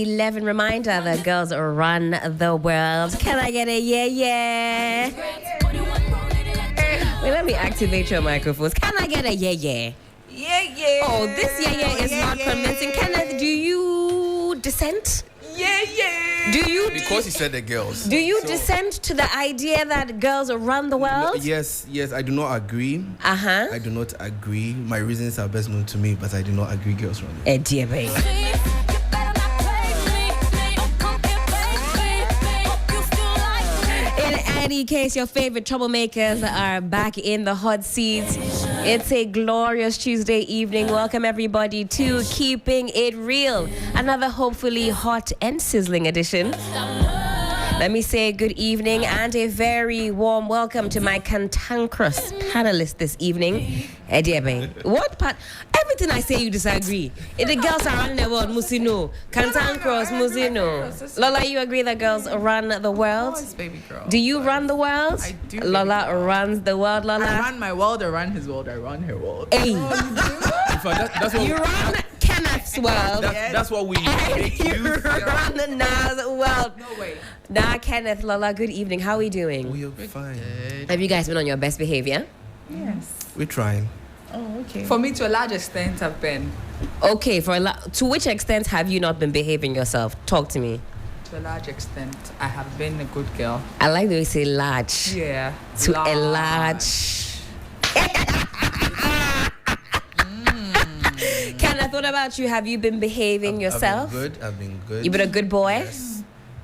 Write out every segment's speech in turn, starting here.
11 reminder that girls run the world. Can I get a yeah? Wait, let me activate your microphones. Can I get a yeah? Yeah. Oh, this yeah is not convincing. Kenneth, do you dissent? Yeah. Do you? Because he said the girls. Do you dissent to the idea that girls run the world? Yes, I do not agree. I do not agree. My reasons are best known to me, but I do not agree girls run the world. Dear babe. In any case, your favorite troublemakers are back in the hot seats. It's a glorious Tuesday evening. Welcome everybody to Keeping It Real, another hopefully hot and sizzling edition. Let me say good evening and a very warm welcome to my cantankerous panelist this evening, Ediebe. What part? Everything I say you disagree. If the girls are running the world, Musino. Cantankerous, Musino. Lola, you agree that girls run the world? Of course, baby girl. Do you run the world? I do. Lola runs the world, Lola. I run my world, I run his world, I run her world. Hey. In fact, that's what You run Kenneth's world. that's what we And make you use. run the Nas world. No way. Nah, Kenneth, Lola, good evening. How are we doing? We are fine. Have you guys been on your best behavior? Yes. We're trying. Oh, okay. For me, to a large extent, I've been. Okay, to which extent have you not been behaving yourself? Talk to me. To a large extent, I have been a good girl. I like the way you say large. Yeah. To a large. Kenneth, what about you? Have you been behaving yourself? I've been good. You been a good boy? Yes.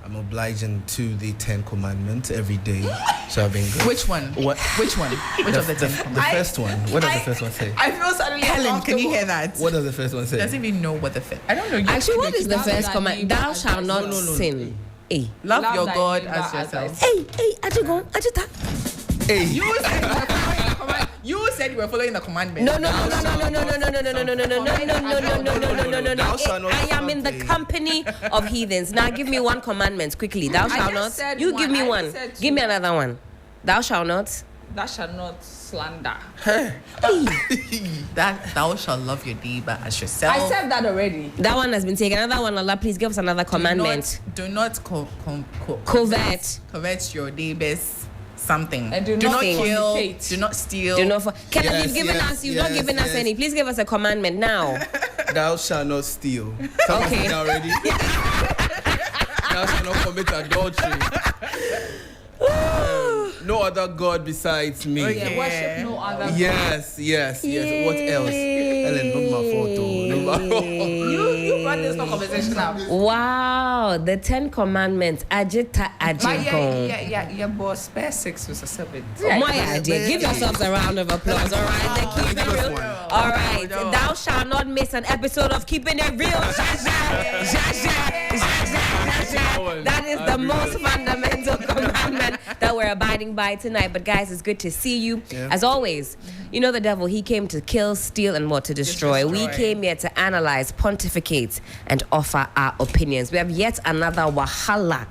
I'm obliging to the 10 Commandments every day, so I've been good. Which one? What? Which one? Which of the 10 The commandments? first one. What does the first one say? I feel suddenly Helen, can you hear that? What does the first one say? Doesn't even know what the first. I don't know. Actually, what is the Love first thy command? neighbor Thou as shalt not No. sin. Hey. Love your thy God neighbor as as yourself. Hey, Ajugo, Ajuta. Hey. You said you were following the commandment. No. I am in the something. company of heathens. Now give me one commandment quickly. Thou shalt just not. said You one. give me I one. said Give me two. another one. Thou shalt not. That shall not slander. That thou shalt love your neighbor as yourself. I said that already. That one has been taken. Another one, Allah, please give us another commandment. Do not Covet. covet your neighbor's something. And do not not kill. fornicate. Do not steal. Do not. Kenneth, Yes, you've given yes, us. You've not given us yes. any. Please give us a commandment now. Thou shalt not steal. Someone Okay. said that already. Thou shalt not commit adultery. No other God besides me. Okay. Worship no other. Yes. What else? Helen, not my fault. Not my fault. You brought this whole conversation up. Wow, the 10 Commandments. Ajita Ajikon. Yeah, boss. Spare 6 was a 7. My idea. Give yourselves a round of applause. All right, then keep it real. All right, thou shalt not miss an episode of Keeping It Real. That is the most fundamental commandment that we're abiding by tonight. But guys, it's good to see you. Yeah. As always, you know the devil, he came to kill, steal, and what? To destroy. We came here to analyze, pontificate, and offer our opinions. We have yet another wahala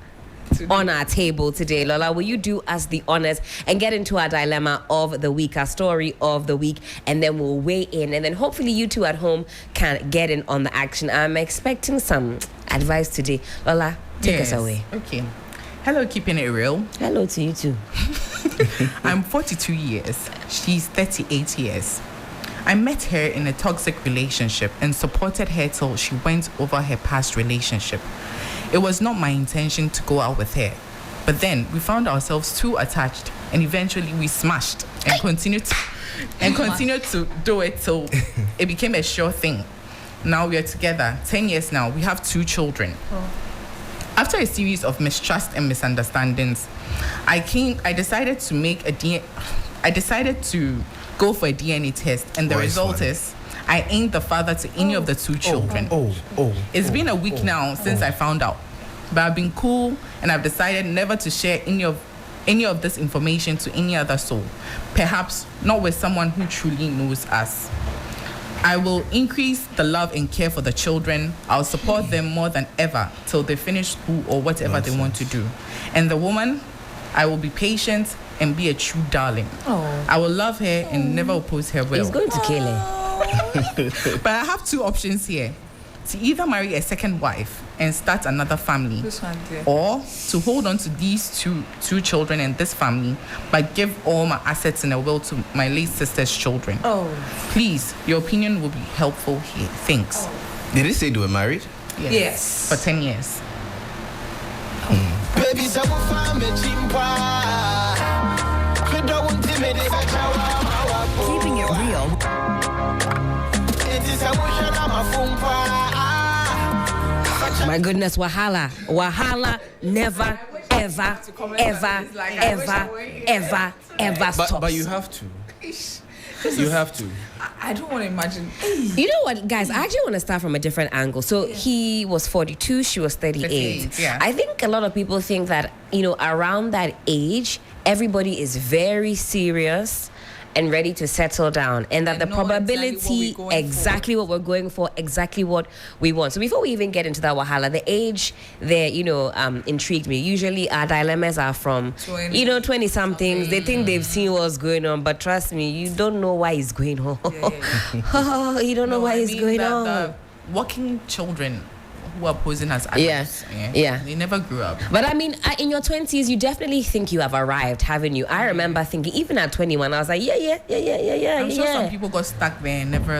on our table today. Lola, will you do us the honors and get into our dilemma of the week, our story of the week, and then we'll weigh in, and then hopefully you two at home can get in on the action. I'm expecting some advice today. Lola, take us away. Okay. Hello, Keeping It Real. Hello to you too. I'm 42 years. She's 38 years. I met her in a toxic relationship and supported her till she went over her past relationship. It was not my intention to go out with her. But then we found ourselves too attached and eventually we smashed and continued to do it till it became a sure thing. Now we are together, 10 years now. We have 2 children. After a series of mistrust and misunderstandings, I decided to go for a DNA test, and the Wise result one. is I ain't the father to any of the 2 children. It's been a week now since I found out, but I've been cool and I've decided never to share any of this information to any other soul, perhaps not with someone who truly knows us. I will increase the love and care for the children. I'll support them more than ever till they finish school or whatever they want to do. And the woman, I will be patient and be a true darling. I will love her and never oppose her will. He's going to kill her. But I have 2 options here. to either marry a second wife and start another family, This one, dear. or to hold on to these two children and this family, but give all my assets in a will to my late sister's children. Oh. Please, your opinion will be helpful here. Thanks. Did they say they were married? Yes. For 10 years. Baby, so find me chimpa. Keeping it real. It is a wish I'm a My goodness, Wahala. Wahala never, ever, ever, ever, ever stops. But you have to. You have to. I don't want to imagine. You know what, guys? I actually want to start from a different angle. So he was 42, she was 38. 38, yeah. I think a lot of people think that, around that age, everybody is very serious and ready to settle down, and that And the know probability, exactly what we're going for, exactly what we want. So before we even get into that Wahala, the age there, intrigued me. Usually our dilemmas are from, 20 somethings. They think they've seen what's going on, but trust me, you don't know why it's going on. Oh, you don't know why it's going on. The working children who are posing as adults, Yeah. they never grew up. But I mean, in your 20s, you definitely think you have arrived, haven't you? I remember thinking, even at 21, I was like, yeah. I'm sure some people got stuck there and never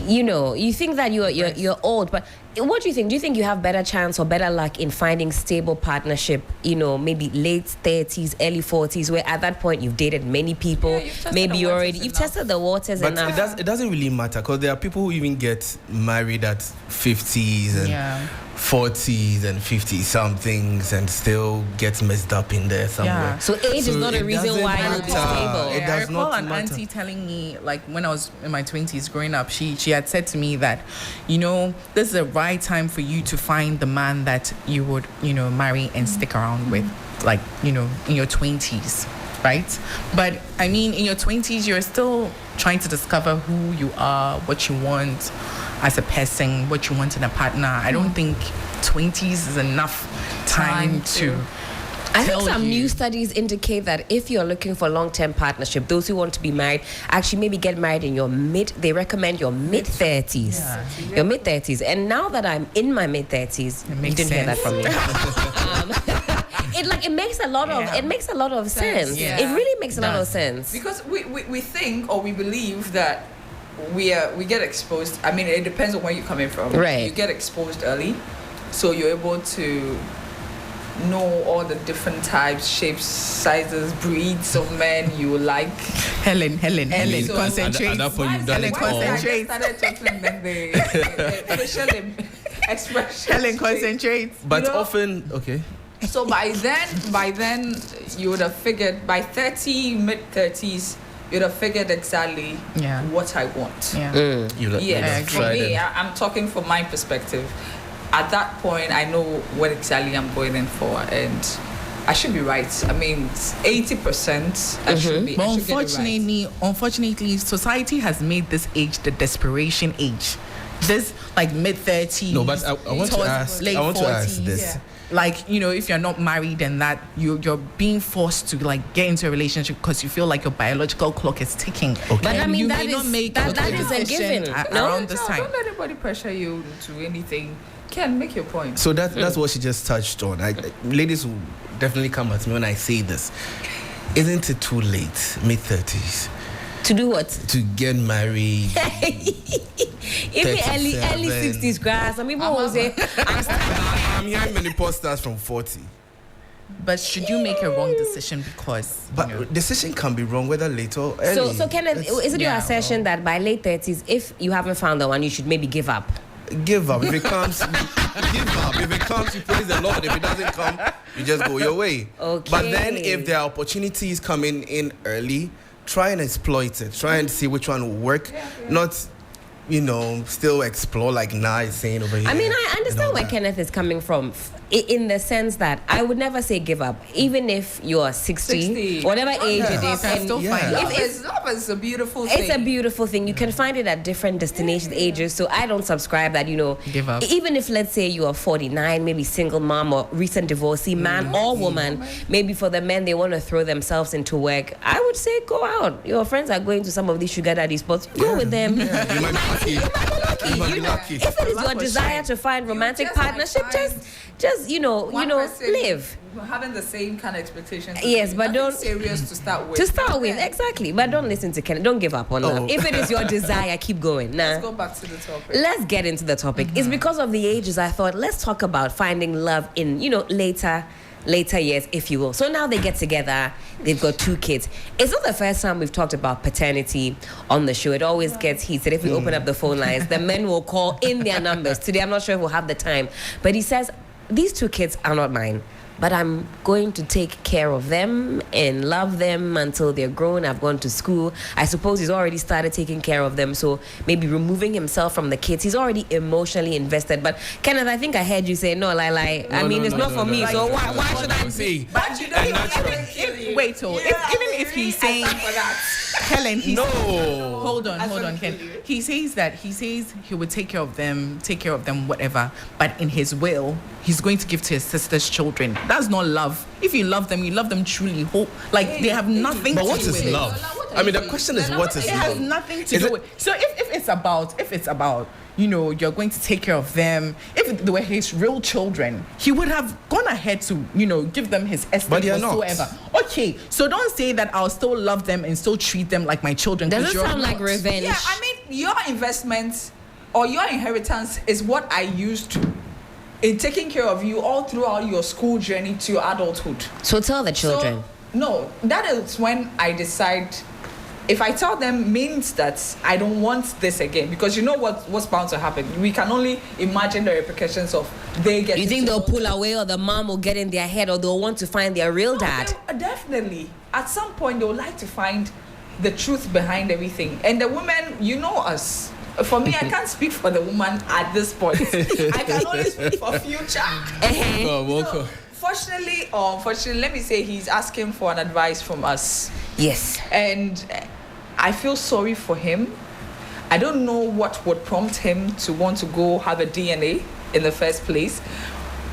You think that you're old, but what do you think? Do you think you have better chance or better luck in finding stable partnership? Maybe late 30s, early 40s, where at that point you've dated many people. Maybe you've tested the waters But enough. it doesn't really matter, because there are people who even get married at 50s and 40s and 50 somethings and still get messed up in there somewhere. Yeah. So age is not a it reason doesn't why you'll be matter. stable. It I does recall not an matter. auntie telling me, when I was in my 20s growing up, she had said to me that, this is the right time for you to find the man that you would, marry and stick around with, in your 20s, right? But, I mean, in your 20s, you're still trying to discover who you are, what you want as a person, what you want in a partner. I don't think 20s is enough time to I think tell some you. new studies indicate that if you're looking for long-term partnership, those who want to be married actually maybe get married in they recommend your mid-30s. Yeah. Your mid-30s. And now that I'm in my mid-30s, you makes didn't hear that sense. from me. It makes a lot of sense. Yeah. It really makes a lot of sense. Because we think or we believe that we get exposed. I mean, it depends on where you're coming from. Right. You get exposed early, so you're able to know all the different types, shapes, sizes, breeds of men you like. Helen, So concentrate. at that point, you've done Helen, it all. I concentrate. started talking then the facial expression. Helen, concentrate. But often, okay. So by then you would have figured by mid-30s you'd have figured exactly what I want. Yeah. Yes, for me, I'm talking from my perspective. At that point, I know what exactly I'm going in for, and I should be right. I mean, 80%. I should be. But I should get it right. unfortunately, society has made this age the desperation age. This mid-30s. No, but I want to ask. Late I want to ask 40s. this. If you're not married and that you're being forced to get into a relationship because you feel like your biological clock is ticking. Okay. But I And mean, you that may not is make that a is a decision given. No? around this time. Don't let anybody pressure you to anything. Ken, make your point. So that's what she just touched on. Ladies will definitely come at me when I say this. Isn't it too late, mid-30s, To do what? to get married? Even early 37. 60s, grass. Some people will say, I'm hearing many posters from 40. But should you make a wrong decision because But decision can be wrong whether late or early. So Kenneth, is it your assertion that by late 30s, if you haven't found the one, you should maybe give up? Give up. If it comes, give up. If it comes, you praise the Lord. If it doesn't come, you just go your way. Okay. But then if there are opportunities coming in early, try and exploit it. Try and see which one will work. Not, still explore like Nah is saying over here. I mean, I understand and all where that. Kenneth is coming from in the sense that I would never say give up, even if you're 60. Whatever age it is. can still Yeah. find Yeah. out. Love is a beautiful thing. It's a beautiful thing. You can find it at different destinations, ages. So I don't subscribe that, Give up. Even if, let's say, you are 49, maybe single mom or recent divorcee, man or woman, maybe for the men, they want to throw themselves into work. I would say go out. Your friends are going to some of these sugar daddy spots. Go with them. You might be happy. lucky. You might be lucky. If it is your Luck or desire shame. to find romantic just might partnership, find just One person live. having the same kind of expectations. as Yes, you. but Nothing don't- serious to start with. To start with, exactly. But don't listen to Ken. Don't give up on love. Oh. If it is your desire, keep going. Nah. Let's go back to the topic. Let's get into the topic. It's because of the ages I thought let's talk about finding love in, later years, if you will. So now they get together, they've got 2 kids. It's not the first time we've talked about paternity on the show. It always gets heated. If we open up the phone lines, the men will call in their numbers. Today, I'm not sure if we'll have the time. But he says, these 2 kids are not mine. But I'm going to take care of them and love them until they're grown. I've gone to school. I suppose he's already started taking care of them. So maybe removing himself from the kids. He's already emotionally invested. But Kenneth, I think I heard you say, no, Lai. I mean, it's not for me. So why should I see? But you don't Wait, even if he's saying, for that. Helen, he's No. Hold on, Ken. He says he would take care of them, whatever. But in his will, he's going to give to his sister's children. That's not love. If you love them truly. Hope like they have nothing. But to what do is with it. love? What are I mean, you the saying? question is, No, what what is It are has love? nothing to Is do it- with. So if it's about you're going to take care of them. If they were his real children, he would have gone ahead to give them his estate But they are not. whatsoever. Okay, so don't say that I'll still love them and still treat them like my children. 'cause Doesn't you're sound like not. revenge. Yeah, I mean, your investment or your inheritance is what I used in taking care of you all throughout your school journey to your adulthood. So tell the children. So, no, that is when I decide. If I tell them means that I don't want this again, because you know what's bound to happen. We can only imagine the repercussions of they get. You think they'll pull away or the mom will get in their head or they'll want to find their real dad? Definitely. At some point, they would like to find the truth behind everything. And the women, you know us. For me, I can't speak for the woman at this point. I can only speak for future. Uh-huh. Fortunately or unfortunately, let me say he's asking for an advice from us. Yes. And I feel sorry for him. I don't know what would prompt him to want to go have a DNA in the first place.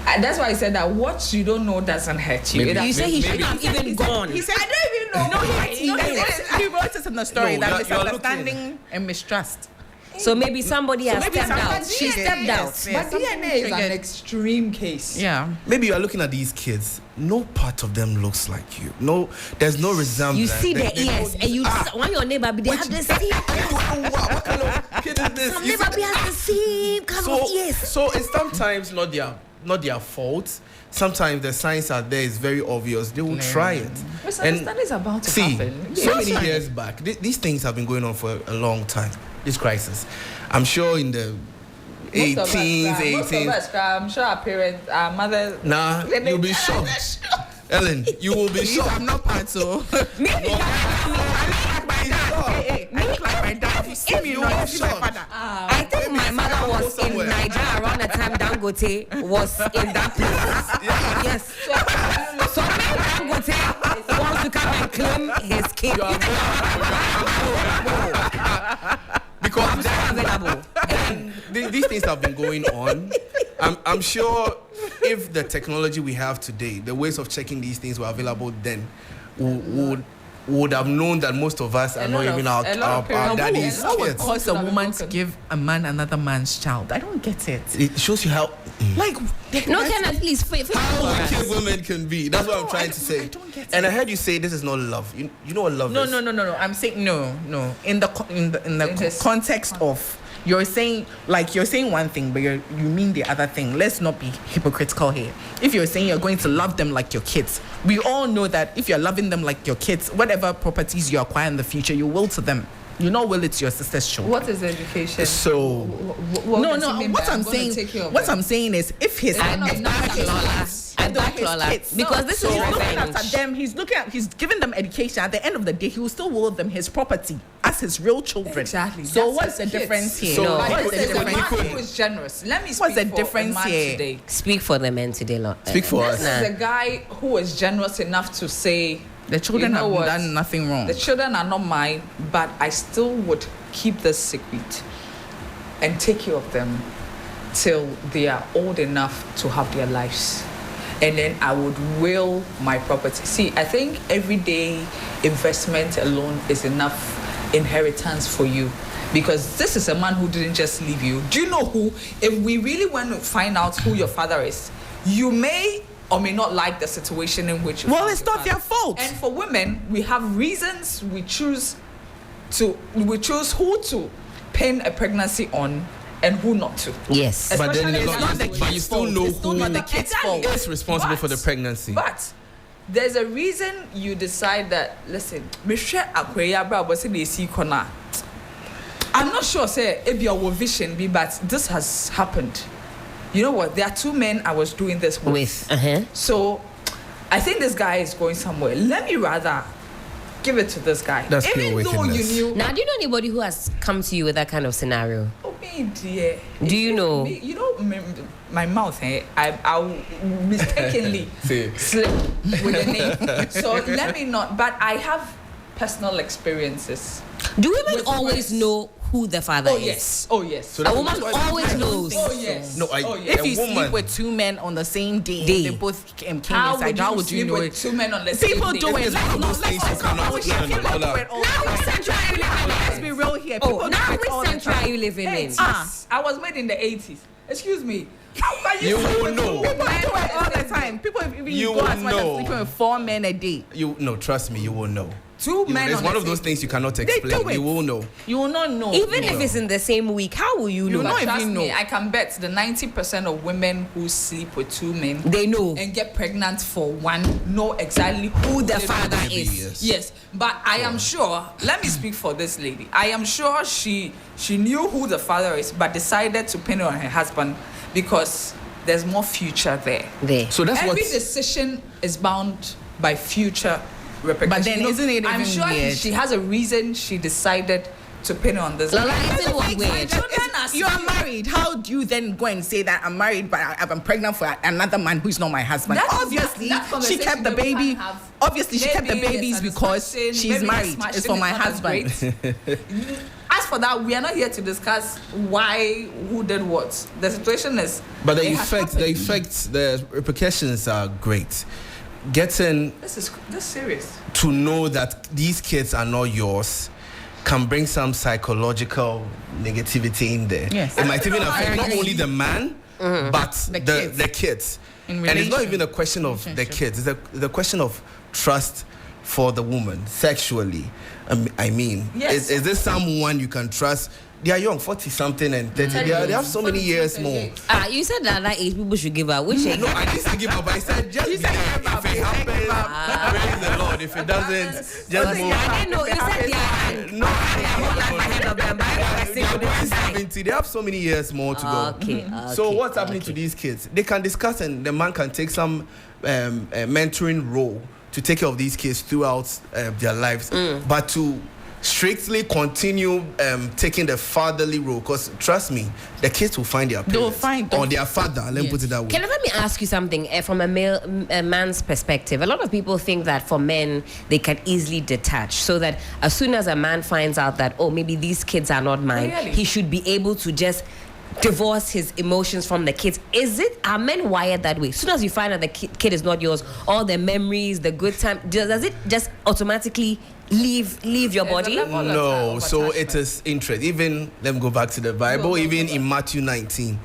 And that's why I said that what you don't know doesn't hurt you. Maybe- You say he should maybe- have even gone. He said, I don't even know. he wrote it in the story No, that you are misunderstanding and mistrust. So maybe somebody has maybe stepped out. somebody- She stepped out. Yes. But DNA is an triggered. extreme case. Yeah. Maybe you are looking at these kids. No part of them looks like you. No, there's no resemblance. You see They- their they ears don't- and you want your neighbor, but they have the same. What kind of kid is this? Some You neighbor see- has the same kind of ears. So it's sometimes not their fault. Sometimes the signs are there. It's very obvious. They will try it. Misunderstanding is about to See, happen. so many years back, these things have been going on for a long time. This crisis, I'm sure in the 18s, Most of us, I'm sure our parents, our mothers. Nah, you'll be shocked. Ellen, you will be Please, shocked. I'm not part so. I look like my dad. You see me, You not are you see my shocked. father. I think my mother was in somewhere. Nigeria around the time Dangote was in that place. Yes. So when Dangote wants to come and claim his kid, Because available. these things have been going on. I'm sure if the technology we have today, the ways of checking these things were available then, would have known that most of us are not even our daddy's What would kids. cause a woman to give a man another man's child? I don't get it. It shows you how Like, No, Kenneth, please. how wicked women can be. That's what I'm trying to say. I don't get And it. I heard you say this is not love. You know what love No, is? no. I'm saying no. In the this context of you're saying one thing, but you mean the other thing. Let's not be hypocritical here. If you're saying you're going to love them like your kids, we all know that if you're loving them like your kids, whatever properties you acquire in the future, you will to them. You know, will it to your sister's children. What is education? So No. What I'm saying is, if his I back his Lola. kids. Because this So is he's looking revenge. after them. He's giving them education. At the end of the day, he will still will them his property as his real children. Exactly. So That's what's the his kids. difference here? So No. what Like is this the is a man difference who here? is generous. Let me speak What's the for difference a man here? today. Speak for the men today, Lord. Speak for us. This is a guy who is generous enough to say, The children you know have what? done nothing wrong. the children are not mine, but I still would keep this secret and take care of them till they are old enough to have their lives. And then I would will my property. See, I think everyday investment alone is enough inheritance for you. Because this is a man who didn't just leave you. Do you know who? If we really want to find out who your father is, you may or may not like the situation in which you Well, found it's your not their father. fault. And for women, we have reasons we choose who to pin a pregnancy on and who not to. Yes. But then Especially it's not the when but you still know It's still who not the kid's fault. is responsible for the pregnancy. But there's a reason you decide that, listen, I'm not sure, say, if your vision be, but this has happened. You know what? There are two men I was doing this with. So I think this guy is going somewhere. Let me rather give it to this guy. That's pure Even though you wickedness. knew. Now, do you know anybody who has come to you with that kind of scenario? Oh, me, dear. Do you know? You know, my mouth, I'll mistakenly See. slip with the name. So let me not. But I have personal experiences. Do women With always friends. know who the father Oh, is? yes. Oh, yes. So A woman always knows. Oh, yes. No, Oh, yes. If you woman. sleep with two men on the same day, Day. they both came How inside. would How you would you sleep know with it? two men on the same People day? do it. It's one of those things you cannot question. Let's be real here. People Oh, do now it all which the century are time. you living in? I was made in the 80s. Excuse me. How can You sleep will with know. two People men do on it all the same day? time. People even You go will as much as know. sleeping with 4 men a day. Trust me, you will know. Two men It's on one the of those same things you cannot do explain. it. You will know. You will not know. Even if it's in the same week, how will you know? You know But if trust you me, know. I can bet the 90% of women who sleep with two men They know. and get pregnant for one know exactly who the father Maybe, is. yes. Yes, but I am sure. Let me speak for this lady. I am sure she knew who the father is, but decided to pin it on her husband because there's more future there. So that's what. Every decision is bound by future repercussions. But then You know, isn't it I'm even sure weird? she has a reason she decided to pin it on this. Lala, guy. isn't what weird? You are married. How do you then go and say that I'm married, but I'm pregnant for another man who's not my husband? Obviously, that she conversation kept the that we baby. can have. Obviously, she kept the Maybe babies the because satisfaction, she's maybe the married. smashing It's for is my not as husband. great. As for that, we are not here to discuss who did what. The situation is. But the it has effects, happened. the repercussions are great. Getting This is serious. to know that these kids are not yours can bring some psychological negativity in there. Yes. It might even affect not agree. only the man, but the kids. In And it's not even a question of the kids. It's the question of trust for the woman sexually. I mean, Yes. is this someone you can trust? They are young, 40-something and 30. They have so many years more. You said that that age people should give up. Which age? No, I didn't say give up. I said just be there. If it happens, praise the Lord. If it doesn't, just move. I didn't know. You said they are No, ahead of them. But I they are both 70. They have so many years more to go. Okay. So what's happening to these kids? They can discuss, and the man can take some mentoring role to take care of these kids throughout their lives. But to strictly continue taking the fatherly role, because trust me, the kids will find their parents. They'll find them. or their father. Let me put it that way. Can let me ask you something from a man's perspective. A lot of people think that for men they can easily detach, so that as soon as a man finds out that maybe these kids are not mine, Really? he should be able to just divorce his emotions from the kids. Are men wired that way? As soon as you find out the kid is not yours, all the memories, the good time, does it just automatically leave your body? No, so it is interest. Even let me go back to the Bible. Even in Matthew 19,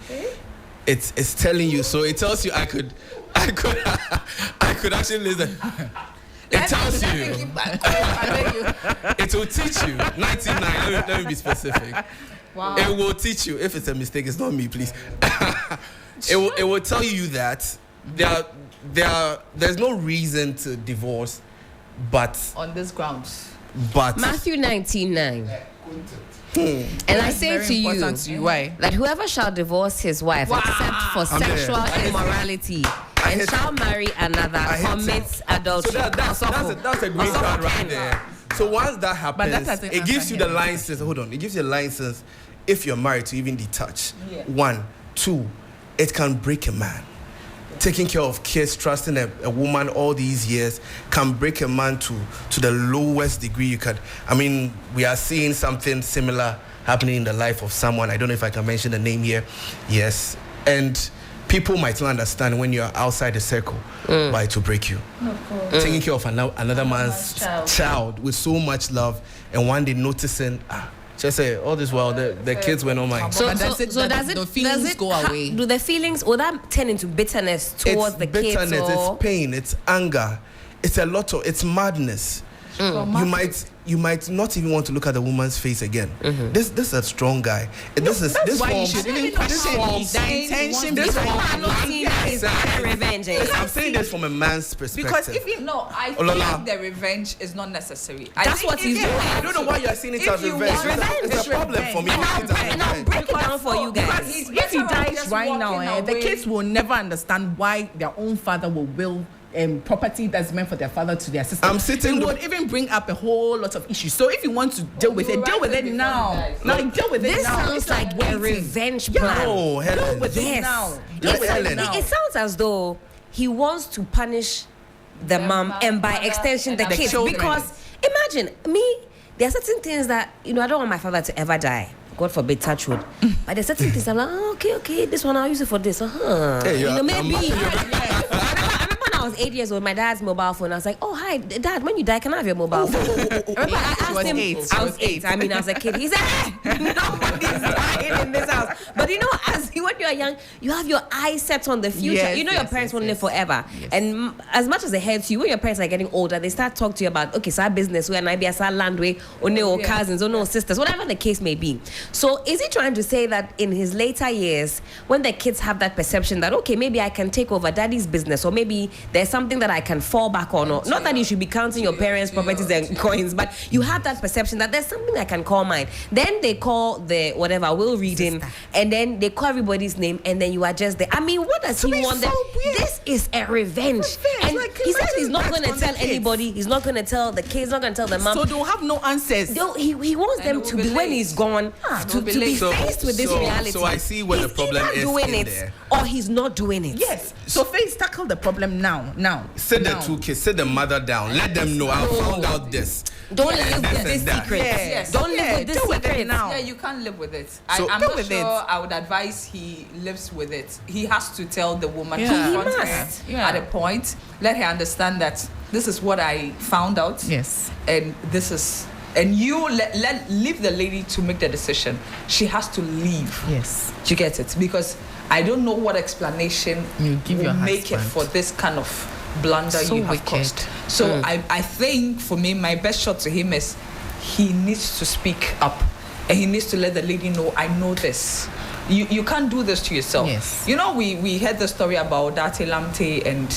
it's telling you. So it tells you I could actually listen. It tells you. It will teach you. 19:9. Let me be specific. Wow. It will teach you. If it's a mistake, it's not me, please. It will tell you that there's no reason to divorce, but On this grounds. Matthew 19:9. And I say Very to you important to you. Why? that whoever shall divorce his wife except for I'm there. sexual immorality and hate shall marry another hate commits adultery. So that's a green card right there. So once that happens, that doesn't it gives answer you the him. license. Hold on, it gives you a license if you're married to even detach. Yeah. 1, 2, it can break a man. Taking care of kids, trusting a woman all these years can break a man to the lowest degree you could. I mean, we are seeing something similar happening in the life of someone. I don't know if I can mention the name here. Yes. And people might not understand when you're outside the circle, but it will break you. Of course. Taking care of another man's child with so much love, and one day noticing, just say all this while the kids were not mine. But does the feelings go away? Do the feelings, or that turn into bitterness towards It's the kids? bitterness, it's pain, it's anger, it's a lot of, it's madness. You might not even want to look at the woman's face again. This is a strong guy. This why you form- should even this question form- the intention this behind form- I'm not seeing that as revenge. I'm saying this from a man's perspective. Because if you No, I Olola. think the revenge is not necessary. That's what he's doing. I don't know why you're seeing it If as you revenge. want It's a problem for me. And I'll break it down for you because guys. if he dies right now, the away. kids will never understand why their own father will property that's meant for their father to their sister. I'm sitting- It would even bring up a whole lot of issues. So if you want to deal with it, deal with it now. Like deal with it This now. sounds It's like a waiting. revenge plan. No, Helen. Deal with it Yes. now. Yes, Deal with it Helen. now. It sounds as though he wants to punish the mom and by extension the and the kids. children. Because imagine me, there are certain things that I don't want my father to ever die. God forbid, touch wood. But there's certain things I'm like, okay, this one I'll use it for this. Hey, Maybe. I remember when I was 8 years old, my dad's mobile phone. I was like, oh hi, Dad, when you die, can I have your mobile phone? Remember, I asked him. I was eight. I mean, I was a kid. He said, nobody's dying in this house. But when you're young, you have your eyes set on the future. Yes, your yes, parents yes, won't live yes. forever. Yes. And as much as it hurts you, when your parents are getting older, they start talking to you about, okay, so our business, we and I be a land way, or no cousins, or no sisters, whatever the case may be. So is he trying to say that in his later years, when the kids have that perception that, okay, maybe I can take over daddy's business, or maybe there's something that I can fall back on, or not that you should be counting your parents' properties and coins, but you have that perception that there's something I can call mine. Then they call the whatever will reading, and then they call everybody's name, and then you are just there. I mean, what does he want? so weird. This is a revenge. And Like, he says imagine he's not that going to on the tell kids. anybody. He's not going to tell the kids. Not going to tell the mom. So they'll have no answers. He wants And them it will to be be when late. he's gone to be be late. faced with this reality. So I see where the He's problem either is doing in it there. or he's not doing it. Yes. So face tackle the problem now. Sit the now. two kids, sit the mother down. Let them know I found out this. Don't Yeah, live this with this and that. secret. Yes. Don't live Yeah, with this deal with it secret. now. Yeah, you can't live with it. So- I'm Go not with sure it. I would advise he lives with it. He has to tell the woman, Yeah. confront He her must. Yeah. at a point, let her understand that this is what I found out. Yes. And this is, and you leave the lady to make the decision. She has to leave. Yes. Do you get it? Because I don't know what explanation You give will your make it husband. for this kind of blunder So you have wicked. caused. So I think for me, my best shot to him is he needs to speak up and he needs to let the lady know, I know this. You can't do this to yourself. Yes. You know, we heard the story about Dati Lamte and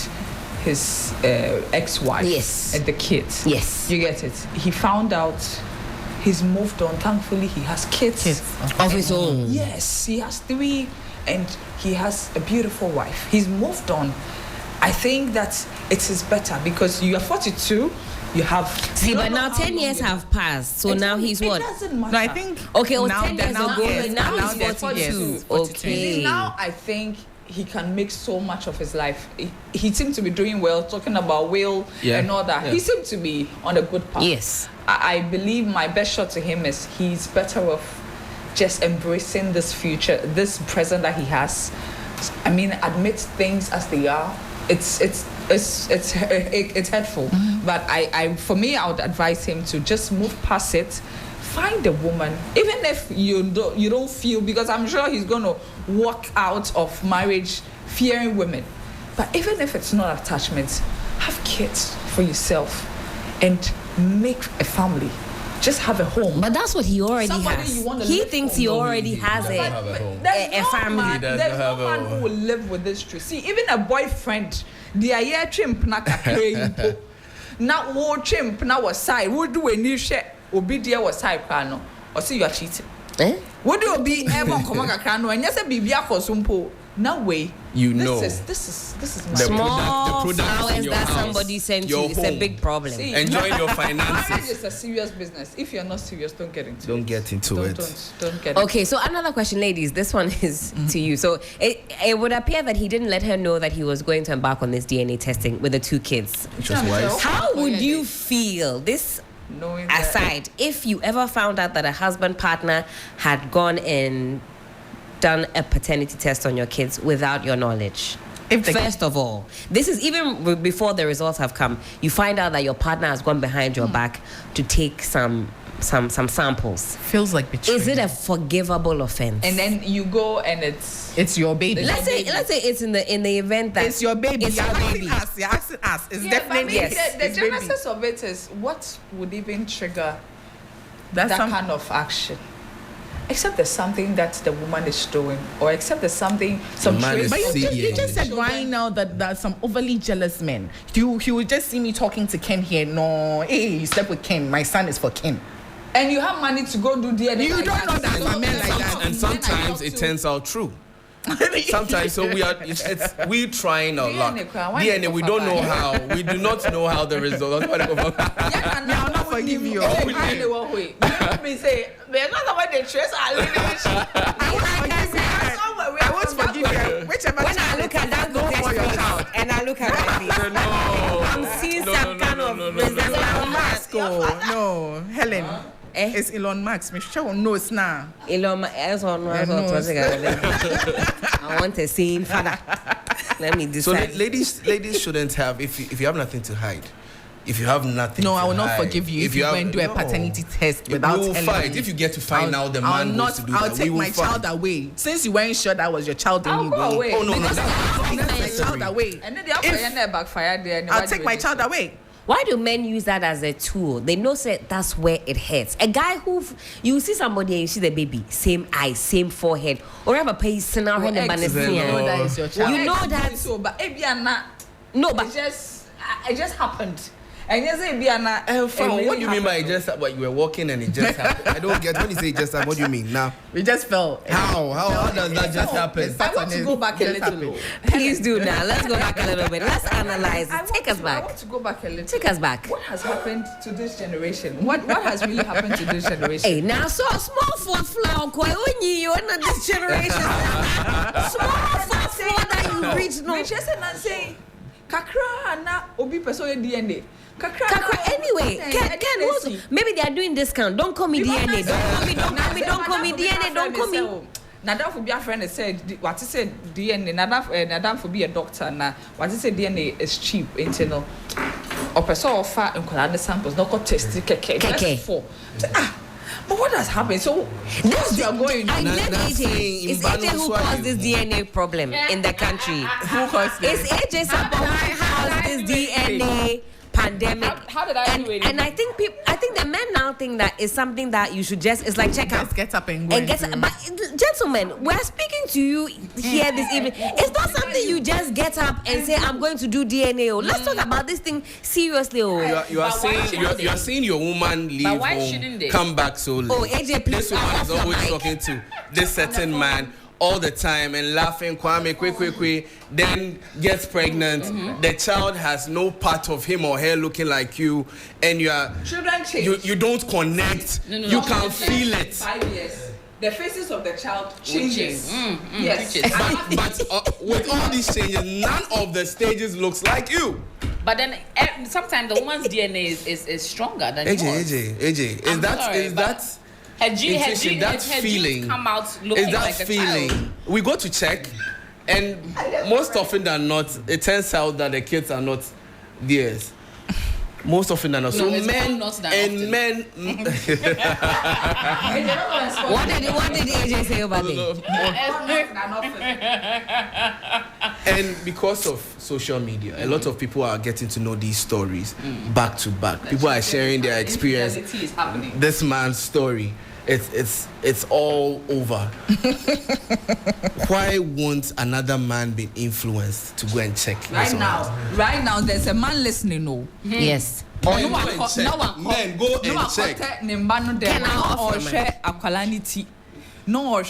his ex-wife Yes. and the kids. Yes. You get it? He found out he's moved on. Thankfully, he has kids. Kids. Of his own. Yes, he has 3 and he has a beautiful wife. He's moved on. I think that it is better because you are 42, you have... See, you but don't know now how 10 long years you- have passed. So now he's what? It doesn't matter. No, I think. Okay, it was now 10 they're years now- ago, yes, but now now he's they're 42. 42. Okay. Now I think he can make so much of his life. He seemed to be doing well, talking about will Yeah, and all that. yeah. He seemed to be on a good path. Yes. I believe my best shot to him is he's better off just embracing this future, this present that he has. I mean, admit things as they are. It's hurtful, but for me, I would advise him to just move past it. Find a woman, even if you don't feel, because I'm sure he's gonna walk out of marriage fearing women. But even if it's not attachment, have kids for yourself and make a family. Just have a home. But that's what he already Somebody has. you wanna He live thinks for. he No, already has doesn't it. have a home. A family. Man, does there's not have no a man home. who will live with this truth. See, even a boyfriend, they are here chimp na kakre. Now, wo chimp na was side. Would do a new share. Obi dear was side crano. Or see you are cheating. Eh? Would you be ever come on crano? And yes, a bibia for sumpo. No way. You this know. This is my The Small product in flowers your that house, somebody sent your you. It's a home. big problem. See, Enjoying your Marriage finances. is a serious business. If you're not serious, don't get into it. Don't get into Don't- it. Don't get Okay, so another question, ladies. This one is to you. So it would appear that he didn't let her know that he was going to embark on this DNA testing with the 2 kids. Which was wise. How would you feel, this knowing that- aside, if you ever found out that a husband partner had gone and done a paternity test on your kids without your knowledge? If the First of all, this is even before the results have come. You find out that your partner has gone behind your back to take some samples. feels like betrayal. Is it a forgivable offense? And then you go and It's your baby. let's say it's in the event that It's your baby. It's You're your asking baby. us. You're asking us. It's yeah, definitely yes. The it's baby. genesis of it is what would even trigger That's that some, kind of action. Except there's something that the woman is doing, or except there's something, some man trace. is But See, you yeah. just said right now that there's some overly jealous men. You would just see me talking to Ken here. No, hey, you slept with Ken. My son is for Ken. And you have money to go do DNA. You like don't know that. So My man like that. And sometimes it turns out true. Sometimes, so we trying our luck. DNA, we don't know how. We do not know how the result. Me, I'll not forgive you. Me say, there's not what they trace are I won't forgive you. Whichever when I look at that go for your child. and I look at that, No. I'm seeing some kind of resentment. Elon Musk, oh, no, Helen. Eh? It's Elon Musk. Me sure knows now. Elon, I want a same father. Let me So decide. ladies shouldn't have, if you have nothing to hide, if you have nothing No, to I will not hide, forgive you if you have- went do a no. paternity test We without will telling fight. me. If you get to find out the man wants to do I'll that, we take will my fight. child away. Since you weren't sure that was your child, then I'll you go go. away. Oh no, Because that's I'll take my child away. And then the other backfire there. I'll take my child away. Why do men use that as a tool? They know say that's where it hurts. A guy who you see somebody and you see the baby, same eyes, same forehead, or have a person now when the man is Well, here. You know that is your child. You know that. So, but Ebiana, No, it but just happened. And you say Ebiana, Fam, what do you mean by it just what you were walking and it just happened? I don't get when you say it just happened. What do you mean now? We just fell. How does that just happen? I want to go back a little. please do now. Let's go back a little bit. Let's analyze it. Take us I back. want to go back a little. Take us back. What has happened to this generation? What has really happened to this generation? Hey, now so small for flower, quite only you in this generation. Small for flower that you reach no. We just say, Kakra na obi person DNA. Kakra, anyway, Ken, also, maybe they are doing discount. Don't call me DNA. Don't call me DNA. Don't call me. Nadam for be a friend said what he said DNA. Nadam for be a doctor na what he said DNA is cheap. Internal. Or person offer and collect the samples. No go test keke. Just for. But what has happened? So That's you are going. I blame That's AJ. saying It's in AJ who Banu caused this DNA problem in the country. Who caused It's this? AJ Sabon who caused this DNA pandemic. How did I do it? And I think the men now think that it's something that you should just, it's like check out. Just get up and go. And get, but gentlemen, we're speaking to you here this evening. It's not something you just get up and say, I'm going to do DNA. Oh. Let's talk about this thing seriously. Oh, You are saying your woman leave why shouldn't home, they? come back so late. Oh, AJ, please, This woman off is your always mic. talking to this certain man all the time and laughing, Kwame, quick, then gets pregnant. The child has no part of him or her looking like you, and Children change. you don't connect. You can feel it. 5 years. The faces of the child changes. Yes. But with all these changes, none of the stages looks like you. But then sometimes the woman's DNA is stronger than yours. AJ, I'm sorry, is but that her intuition, that her feeling, genes come out looking is that like a feeling? child. We go to check, and most often than not, it turns out that the kids are not theirs. Most often than not. So it's men not that and often. men. what did AJ say about it? And because of social media, a lot of people are getting to know these stories back to back. People are sharing their experience. Infidelity is happening. This man's story, it's all over. Why won't another man be influenced to go and check this Right one out? now, there's a man listening. No. Yes. Men, go and check. Men, go and check. No,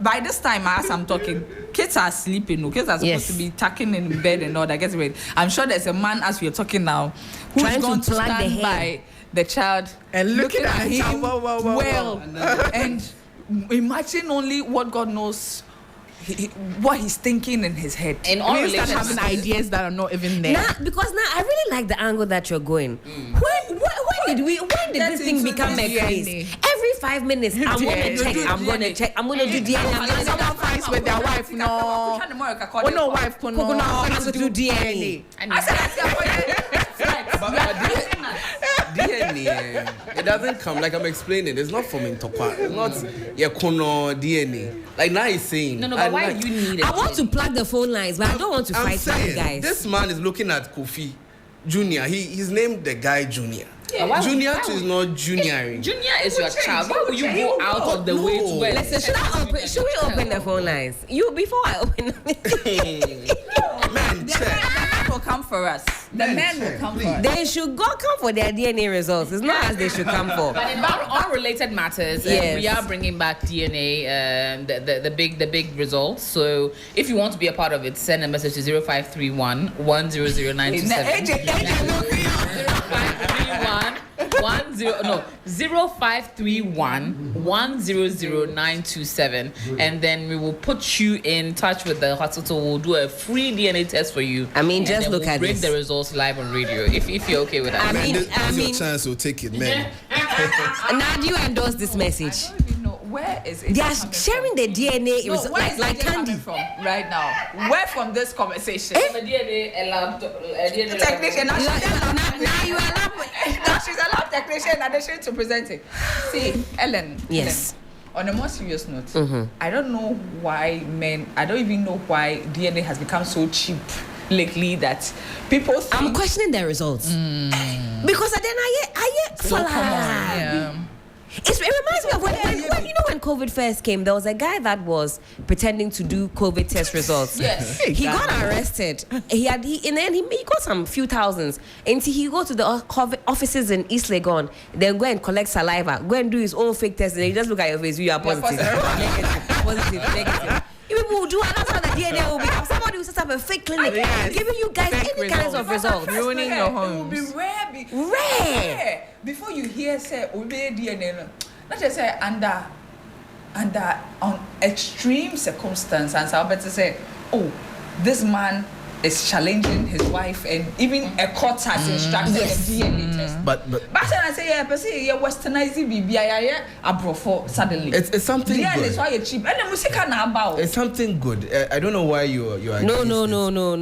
by this time, as I'm talking, kids are sleeping. No, kids are supposed Yes. to be tucking in bed and all that. Get ready. I'm sure there's a man, as we are talking now, who's Trying to going to plug the stand hair. by the child And looking at the him child, wow, well, and imagine only what God knows, what he's thinking in his head. In all We start relationships. having ideas that are not even there. Now, because now I really like the angle that you're going. When When did this thing become a craze? Every 5 minutes, I'm gonna check. I'm gonna check. I'm gonna do DNA. I'm gonna Someone fights with their wife, no. Oh no, wife, no. I'm gonna do DNA. DNA, it doesn't come like I'm explaining. It's not from Intokwa. It's not DNA. Like now he's saying. No, but why do you need it? I want to plug the phone lines, but I don't want to fight with you guys. This man is looking at Kofi Junior. He's named the guy Junior. Yeah, Junior is not junioring. Junior is your child. Why would you go out of the way to wear? Listen, should we open the phone lines? Before I open them. Man, check. Will come for us. The men will come for us. They should come for their DNA results. It's not as they should come for. But in unrelated matters, Yes. we are bringing back DNA, the big results. So if you want to be a part of it, send a message to 0531 100927. 0531 100927, and then we will put you in touch with the hospital. We'll do a free DNA test for you. I mean, and just then look we'll at bring this. the results live on radio if you're okay with that. This is your chance to take it, man. Now, do you endorse this message? I don't even know where is it. They are coming sharing from? the DNA No, results where is like the DNA candy. coming from right now? Where from this conversation? A DNA lab, Technician. Now you are now she's a lab technician in addition to presenting. See, Ellen. Yes. Ellen, on a more serious note, I don't know why I don't even know why DNA has become so cheap lately that people think I'm questioning the results because then I so common. It reminds me of when when COVID first came, there was a guy that was pretending to do COVID test results. Yes. He got arrested. He got some few thousands. And he go to the COVID offices in East Legon, then go and collect saliva, go and do his own fake test, and he just look at your face, you are positive. Negative. You people will do, and that's how the DNA will become. Somebody will set up a fake clinic, giving you guys any kinds of results. Ruining your homes. It will be rare. Rare. Before you hear say obey DNA, not just say under on extreme circumstances, I'll better say, oh, this man is challenging his wife, and even a court has instructed a DNA test. But But I say, yeah, but see, you're westernizing BBI, abro suddenly. it's something Yeah, good. that's why you're cheap. And the music now about. It's something good. I don't know why you are. No.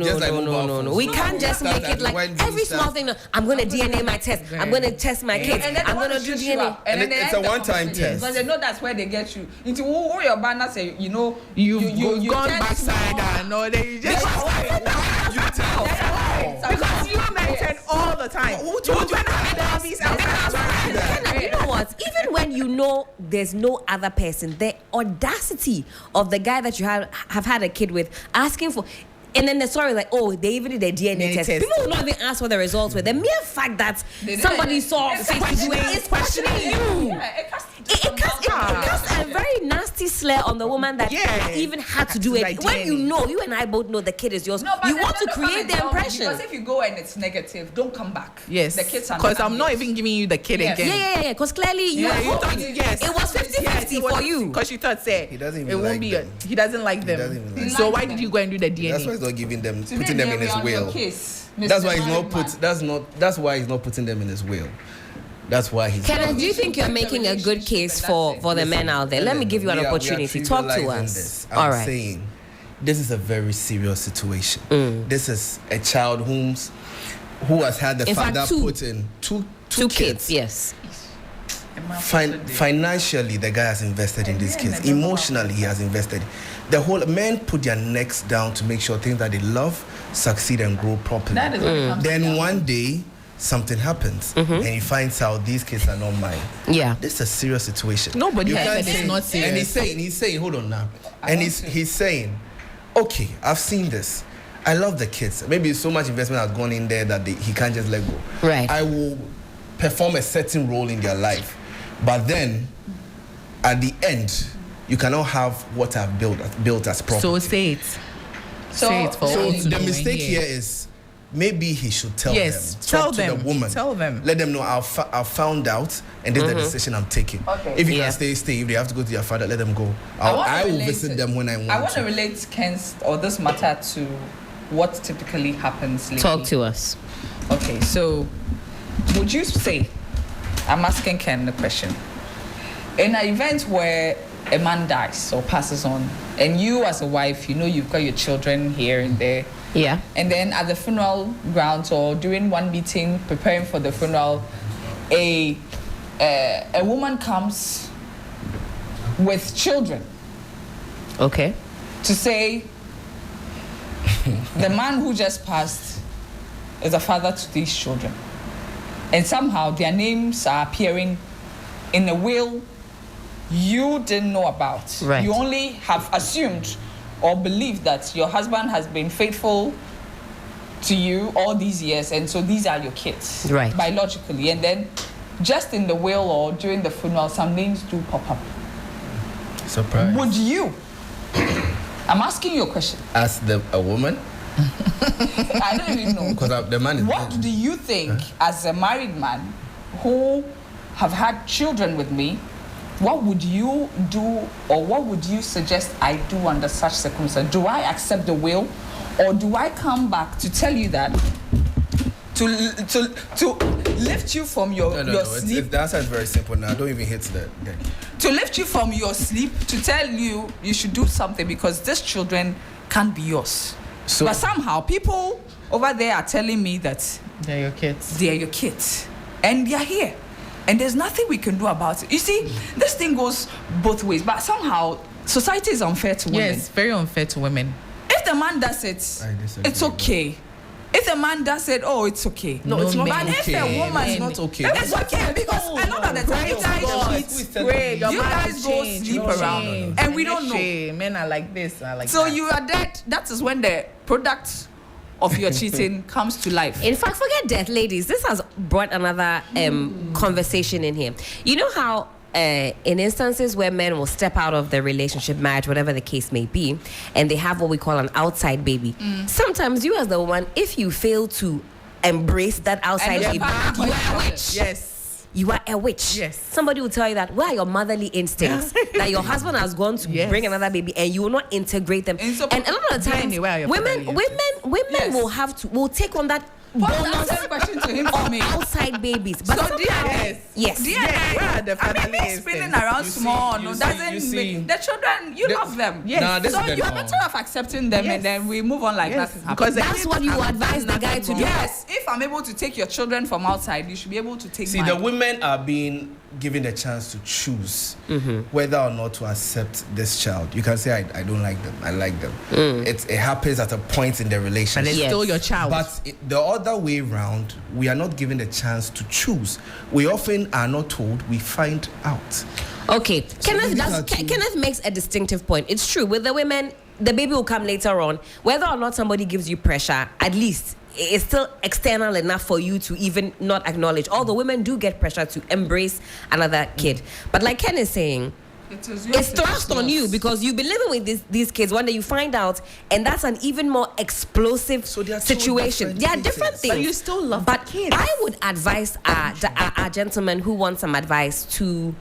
Just like mobile phones. We can't just Stuff make that it like when do every stuff- small thing. No, I'm gonna DNA my test. I'm gonna test my kids. And then I'm gonna do DNA. And it's a one-time test. Because they know that's where they get you. Into who your banner say, you know, You've gone tend backside to- and all that. You just You tell. because you mention all the time. Who told you You know what? Even when you know there's no other person, the audacity of the guy that you have had a kid with asking for. And then the story like, oh, they even did a DNA test. People will not even ask what the results were. The mere fact that somebody saw It's face to face is questioning you. Yeah, it It casts a very nasty slur on the woman that even had to do it. Like When you DNA. know, you and I both know the kid is yours, No, but you then want to don't create come the and tell me, impression. Because if you go and it's negative, don't come back. Yes. The kids are Because I'm not yours. even giving you the kid Yes. again. Yeah. Because clearly you Yeah, were you thought hoping. yes. It was 50-50 for you. Because you thought say He doesn't even it won't like be them. he doesn't like them. doesn't even like So them. why did you go and do the DNA? That's why he's not giving them, Today putting them in they'll his be on your will. case, That's Mr. why he's not Management. That's why he's not putting them in his will. That's why he's. Kenneth, do you think you're making a good case for the men out there? Let me give you an opportunity. Talk to us. I'm All right. saying this is a very serious situation. This is a child who has had the In fact, father two. put in Two kids, yes. Financially, the guy has invested in these kids. Emotionally, he has invested. The whole men put their necks down to make sure things that they love succeed and grow properly. That is what it comes Then down. one day, something happens, and he finds out these kids are not mine. Yeah. This is a serious situation. Nobody You has can't said it's say- not serious. And he's saying, hold on now. And he's saying, okay, I've seen this. I love the kids. Maybe so much investment has gone in there that he can't just let go. Right. I will perform a certain role in their life. But then, at the end, you cannot have what I've built as property. So say it. Say it for So all to the know mistake and here hear. is maybe he should tell Yes, them. tell Talk to them, the woman. tell them. Let them know I've found out and this is the decision I'm taking. Okay. If you Yeah. can stay. If they have to go to their father, let them go. wanna I will relate visit it. them when I want I want to to. relate Ken's or this matter to what typically happens lately. Talk to us. Okay, so would you say I'm asking Ken the question. In an event where a man dies or passes on, and you as a wife, you know you've got your children here and there, Yeah. and then at the funeral grounds or during one meeting preparing for the funeral, a woman comes with children Okay. to say the man who just passed is a father to these children, and somehow their names are appearing in a will you didn't know about. Right. You only have assumed or believed that your husband has been faithful to you all these years, and so these are your kids, Right. biologically. And then just in the will or during the funeral, some names do pop up. Surprise. Would you? I'm asking you a question. As a woman, I don't even know. because the man is. What do you think, as a married man who have had children with me, what would you do, or what would you suggest I do under such circumstances? Do I accept the will, or do I come back to tell you that to lift you from your sleep? The answer is very simple now. Don't even hit that. To lift you from your sleep, to tell you you should do something because these children can't be yours. So- but somehow people over there are telling me that They're your kids. they are your kids and they are here, and there's nothing we can do about it. You see, this thing goes both ways, but somehow society is unfair to women. Yes, very unfair to women. If the man does it, I disagree. it's okay. If the man does it, oh, it's okay. No, it's not But okay. if a woman, It's not okay. It's okay because a lot of the time you guys cheat. Pray, your You man guys has go changed, sleep no around, change. and we don't know. Shame. Men are like this, are like So that. you are dead. That is when the product of your cheating comes to life. In fact, forget death, ladies. This has brought another conversation in here. You know how in instances where men will step out of their relationship, marriage, whatever the case may be, and they have what we call an outside baby. Sometimes you as the woman, if you fail to embrace that outside And baby, the partner you are a causes witch. Yes. You are a witch. Yes. Somebody will tell you that. Where are your motherly instincts? That your husband has gone to Yes. bring another baby, and you will not integrate them. And so- And a lot of the times, Anyway, where are your women motherly Yes. will take on that Pose bonus that same question to him for me. outside babies. But So sometimes- yes. Where are the family Spinning instincts? around You see- small, you no, see- doesn't you see- mean the children. You The- love them. Yes. Nah, this So is the you are norm. better off accepting them, Yes. and then we move on like Yes, nothing happened. because the That's kids what you have advise done the guy to nothing do. wrong. Yes, if I'm able to take your children from outside, you should be able to take See, mine. the women are being given a chance to choose whether or not to accept this child. You can say, I don't like them. I like them. It happens at a point in the And relationship. it's Yes. still your child. But the other way round, we are not given the chance to choose. We often are not told, we find out. Okay, these are two- Kenneth makes a distinctive point. It's true with the women, the baby will come later on. Whether or not somebody gives you pressure, at least it's still external enough for you to even not acknowledge. Although women do get pressure to embrace another kid, but like Ken is saying, it's thrust on you because you've been living with these kids. One day you find out, and that's an even more explosive So they are two situation. different They are cases. different things. But you still love But the kids. I would advise our gentleman who wants some advice to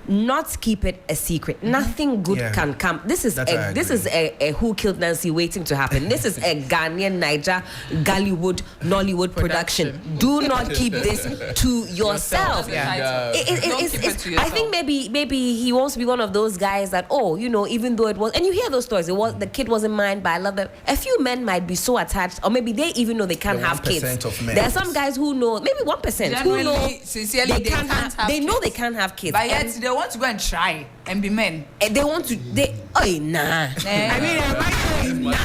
not keep it a secret. Nothing good Yeah. can come. This is That's I this is a Who Killed Nancy waiting to happen. This is a Ghanaian, Niger, Gollywood, Nollywood production. Do not keep this to yourself. Yeah. Don't keep it to I think maybe he wants to be one of those guys that, oh, you know, even though it was, and you hear those stories, the kid wasn't mine, but I love them. A few men might be so attached, or maybe they even know they can't The have kids. 1% of men. There are some guys who know, maybe 1%, who know Genuinely, sincerely, they can't have they know kids. they can't have kids. But yet And- they want to go and try and be men. and they want to, nah. I mean, it Amen.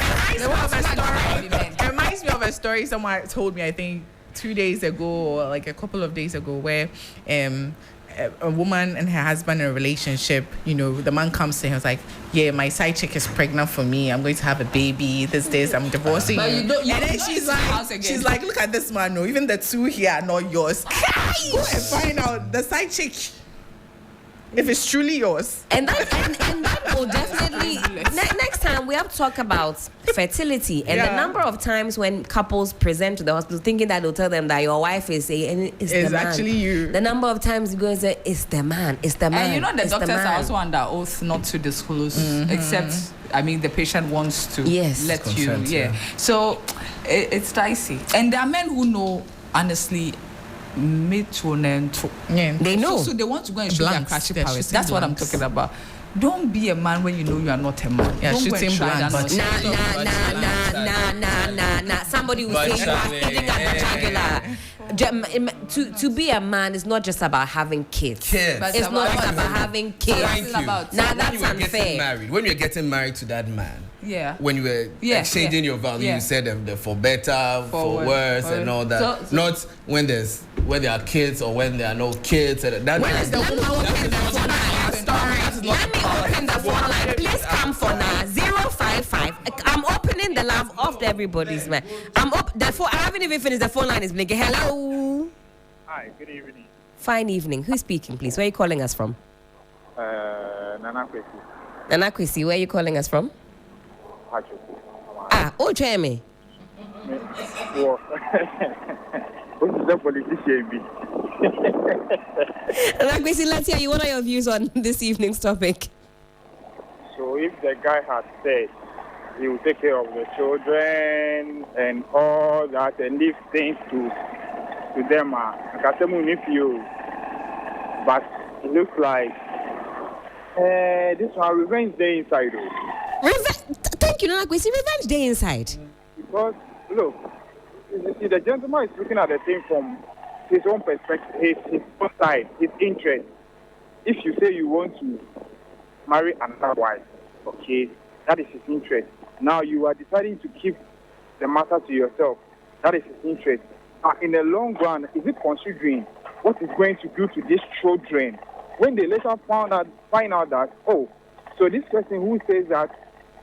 reminds me of a story someone told me, I think 2 days ago or like a couple of days ago, where a woman and her husband in a relationship, you know, the man comes to her and is like, yeah, my side chick is pregnant for me, I'm going to have a baby, this, I'm divorcing But you. you don't- you And then don't she's use the house like, again. look at this man, no, even the two here are not yours. Go and find out the side chick, if it's truly yours. And that will definitely next time we have to talk about fertility and the Yeah. number of times when couples present to the hospital thinking that they'll tell them that your wife is the It's man. actually you. The number of times you go and say it's the man, it's the man. And you know the it's doctors man. are also under oath not to disclose, except the patient wants to Yes. let Consent, you. Yeah. yeah. So it's dicey, and there are men who know honestly Yeah. They know. So they want to go and show their Blanks. crashing They're powers. shooting That's what I'm blanks. talking about. Don't be a man when you know you are not a man. Yeah, Don't go and shooting try that blanks. nonsense. Nah. Somebody will say you are feeding up the jugular. To be a man is not just about having kids. Kids. It's not just about having kids. Thank you. about- Nah, When that's you were getting unfair. married, when you were getting married to that man, Yeah. when you were Yeah, exchanging yeah, your value, yeah. you said the for better, for worse, and all that. So- Not when there are kids or when there are no kids. That Let me open the phone line. Please come for now. 055. I'm opening the line off to everybody's man. I'm up. The phone. I haven't even finished. The phone line is blinking. Hello. Hi, good evening. Fine evening. Who's speaking, please? Where are you calling us from? Nana Kwesi, Nana Kwesi, where are you calling us from? Patrick. Oh, Jamie. Well, what is the politician be? Nana Kwesi, let's hear you. What are your views on this evening's topic? So if the guy had said he will take care of the children and all that and leave things to them, I can tell you if you, but it looks like this one revenge day inside though. Thank you, Nana Kwesi. Revenge day inside. Because look, you see, the gentleman is looking at the thing from his own perspective, his own side, his interest. If you say you want to marry another wife, okay, that is his interest. Now you are deciding to keep the matter to yourself. That is his interest. In the long run, is it considering what it's going to do to these children? When they later find out that, oh, so this person who says that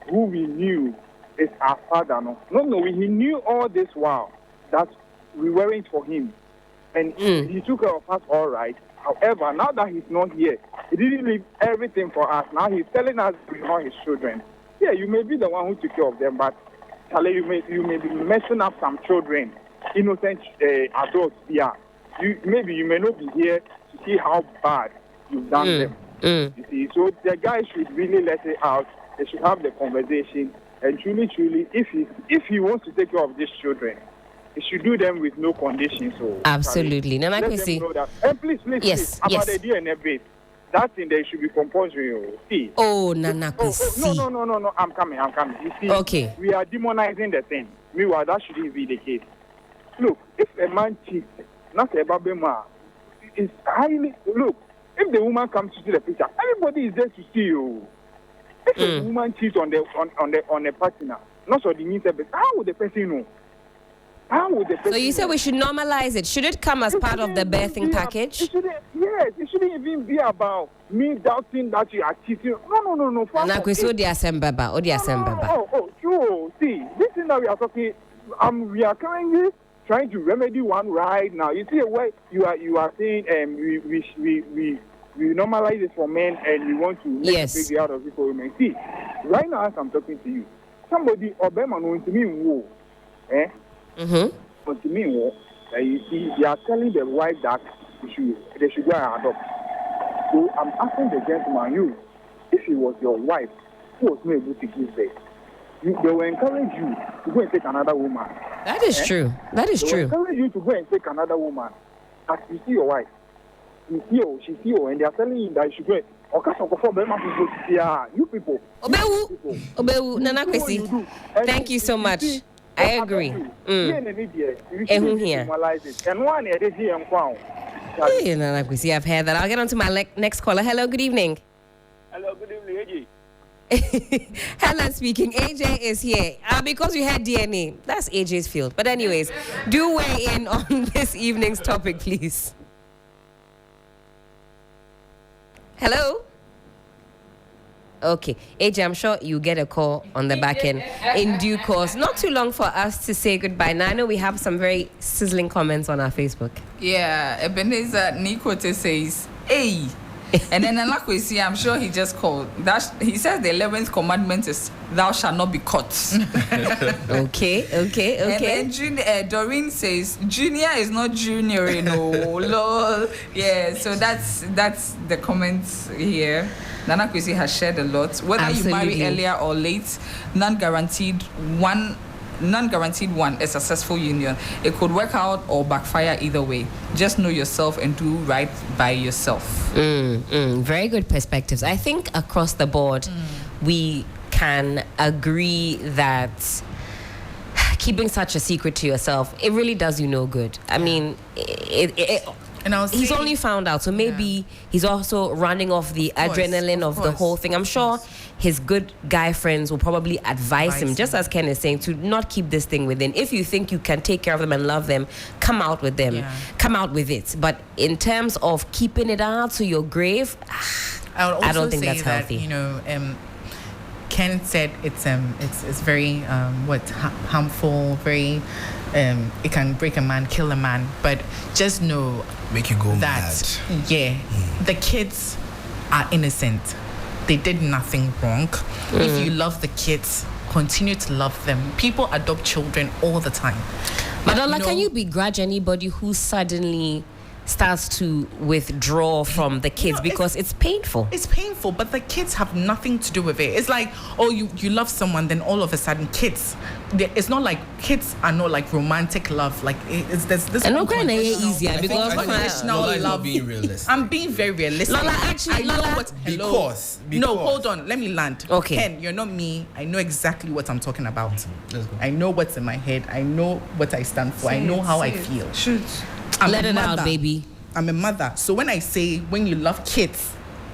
who we knew is our father, no, he knew all this while that we weren't for him. And he took care of us all right. However, now that he's not here, he didn't leave everything for us. Now he's telling us we're not his children. Yeah, you may be the one who took care of them, but Charlie, you may be messing up some children, innocent adults. Yeah, you may not be here to see how bad you've done them. You see, so the guy should really let it out. They should have the conversation, and truly, if he wants to take care of these children, he should do them with no conditions. So Absolutely. Nana let Kwesi. them know that. And please, Yes, about yes. the DNA base, that thing they should be compulsory. See. Oh, Nana Kwesi. No. I'm coming. You see, Okay. we are demonizing the thing. Meanwhile, that shouldn't be the case. Look, if a man cheats, not a babema, it's highly. Look, if the woman comes to see the picture, everybody is there to see you. If a woman cheats on a partner, not on the internet, how would the person know? How would the person So you said know? we should normalize it. Should it come as part of the birthing package? It shouldn't even be about me doubting that you are cheating. No. Nana Kwesi, Odi Asembaba. Oh, true. See, this thing that we are talking, we are currently trying to remedy one right now. You see where you are saying we normalize it for men and we want to make Yes. a big deal out of it for women. See, right now as I'm talking to you, somebody Obama knows to me who, to me you see, they are telling the wife that they should go and adopt. So I'm asking the gentleman, if he was your wife who was not able to give birth, they will encourage you to go and take another woman. That is true. That is They will true. encourage you to go and take another woman. As you see your wife, you see her, she see her, and they are telling you that you should go. You people. Obewu, Nana Kwesi. Thank you so much. I agree. Hey, Nana Kwesi, I've heard that. I'll get on to my next caller. Hello, good evening. Hello, good evening, Helen speaking. AJ is here. Because you had DNA. That's AJ's field. But anyways, do weigh in on this evening's topic, please. Hello? Okay. AJ, I'm sure you get a call on the back end in due course. Not too long for us to say goodbye. Now, I know we have some very sizzling comments on our Facebook. Yeah, Ebenezer Nikote says, hey. And then Nana Kwesi, I'm sure he just called. He says the 11th commandment is, thou shalt not be caught. Okay. And then Doreen says, Junior is not junior, lol. Yeah, so that's the comments here. Nana Kwesi has shared a lot. Whether you marry earlier or late, none guaranteed. One non-guaranteed one, a successful union. It could work out or backfire either way. Just know yourself and do right by yourself. Very good perspectives. I think across the board, we can agree that keeping such a secret to yourself, it really does you no good. I mean, And he's only found out, so maybe he's also running off the adrenaline of the whole thing. I'm sure his good guy friends will probably advise him, just as Ken is saying, to not keep this thing within. If you think you can take care of them and love them, come out with them, come out with it. But in terms of keeping it out to your grave, I don't think that's that, healthy. You know, Ken said it's very harmful, very it can break a man, kill a man. But just know make you go that mad. The kids are innocent. They did nothing wrong. If you love the kids, continue to love them. People adopt children all the time. Madonna, can you begrudge anybody who suddenly starts to withdraw from the kids because it's painful? It's painful, but the kids have nothing to do with it. It's like, you love someone, then all of a sudden kids. It's not like kids are not like romantic love. Like there's this. And not kind of easier because Lola is not being realistic. I'm being very realistic. Lola, actually, because no, hold on, let me land. Okay. Ken, you're not me. I know exactly what I'm talking about. Let's go. I know what's in my head. I know what I stand for. I know how I feel. Shoot. Let it out, baby. I'm a mother. So when I say when you love kids,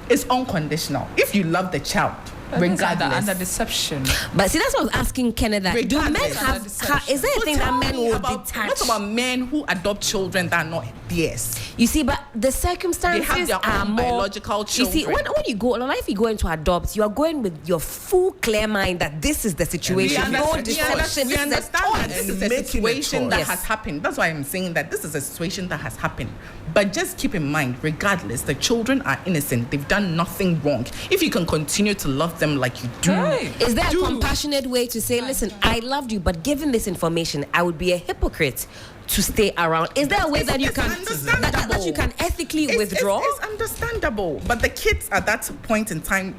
it's unconditional. If you love the child, regardless. Under deception. But see, that's what I was asking Kenneth. That do men Regardless. have? Is there a thing that men will detach? What about men who adopt children that are not theirs? You see, but the circumstances They have their are own more biological You see, children. when you go, if you go into adopt, you are going with your full clear mind that this is the situation. No discussion. We This is a understand that this is a making a situation that choice. has happened. That's why I'm saying that this is a situation that has happened. But just keep in mind, regardless, the children are innocent. They've done nothing wrong. If you can continue to love them like you do, Is there a compassionate way to say, listen, I loved you, but given this information, I would be a hypocrite to stay around? Is there a way that you can that you can ethically withdraw? It's understandable, but the kids at that point in time,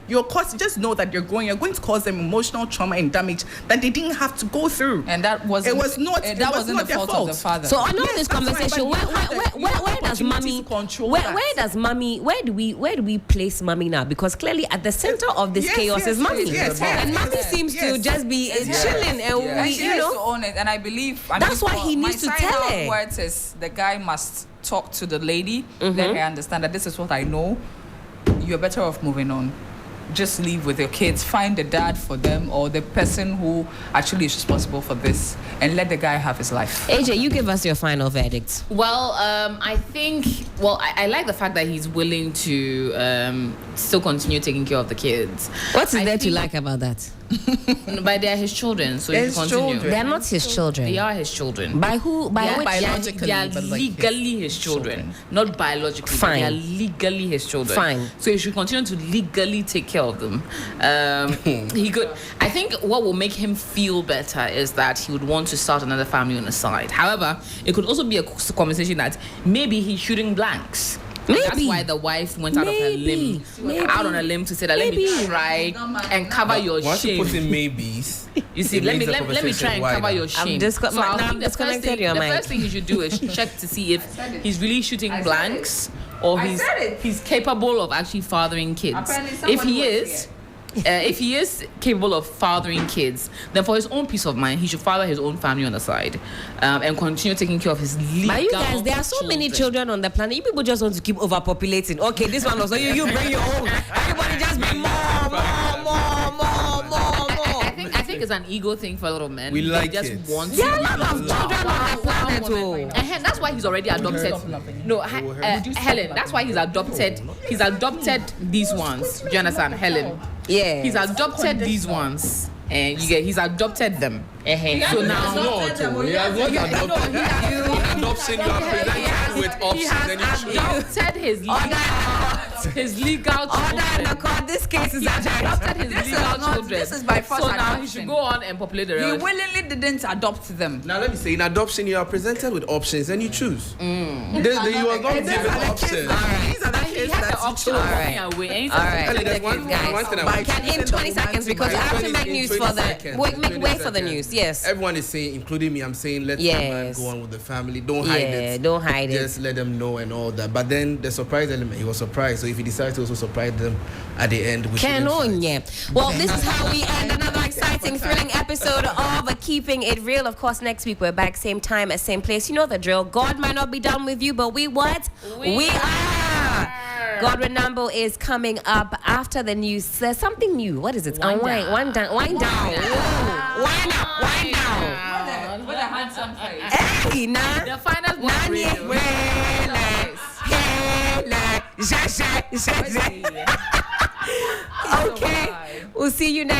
just know that you're going to cause them emotional trauma and damage that they didn't have to go through. And that wasn't. It was not. That it was wasn't not the their fault of the father. So I know Yes, this that's right, conversation. but you have Where does mommy? Where do we place mommy now? Because clearly at the center of this chaos is mommy, and mommy seems to just be chilling, and And she has to own it. And I believe That's why he needs to tell her. Words is the guy must talk to the lady, let her understand that this is what I know. You're better off moving on. Just leave with your kids. Find a dad for them or the person who actually is responsible for this, and let the guy have his life. AJ, you give us your final verdict. Well, I think. Well, I like the fact that he's willing to still continue taking care of the kids. What is I there to think- like about that? But they're his children, so They're he his should continue. children. They are not his children. They are his children. By who? By They are which? biologically, They are but like legally his children, not biologically. but Fine. They are legally his children. Fine. So he should continue to legally take care of them. He could. I think what will make him feel better is that he would want to start another family on the side. However, it could also be a conversation that maybe he's shooting blanks. Maybe. That's why the wife went out of her limb, out on a limb to say that let me Maybe. try and cover your Once you shame. put in maybes, You see, it let me makes the let me try and conversation cover your wider. shame. I think the first thing you should do is check to see if he's really shooting blanks or he's capable of actually fathering kids. Apparently If someone he was is. If he is capable of fathering kids, then for his own peace of mind, he should father his own family on the side, and continue taking care of his legal. But you guys, there are so many children on the planet. You people just want to keep overpopulating. Okay, this one also you bring your own. Everybody just bring more. I think it's an ego thing for a lot of men. We like they just kids. want There are to a lot of children on the planet. Oh. And that's why he's already adopted. No, Helen. That's why he's adopted. He's adopted these ones. Do you understand, Helen? Yeah. He's adopted these ones, and he's adopted them. So now, He has not adopted. In adoption, you are presented with he options and you has choose. adopted his legal children. This case is He has adopted his This is legal not- children. this is by force So now he adoption. should go on and populate the He rest. willingly didn't adopt them. Now let me say, in adoption, you are presented with options and you choose. You are not given options. These are the he has the option of walking away. And All right. And there's one thing I Can want in 20 seconds because you have to make news for the make way for the news. Yes. Everyone is saying, including me, I'm saying let the man Yes. go on with the family. Don't hide it. Don't hide it. Just let them know and all that. But then the surprise element, he was surprised. So if he decides to also surprise them at the end, we Can shouldn't on, fight. yeah. Well, this is how we end another exciting, thrilling episode of Keeping It Real. Of course, next week we're back, same time, at same place. You know the drill. God might not be done with you, but we what? We are. Godwin Nambo is coming up after the news. There's something new. What is it? Wind down. Wind down. Wind down. Wind up. Wind down. With a handsome face. Hey, nah. The final one. Okay. We'll see you next.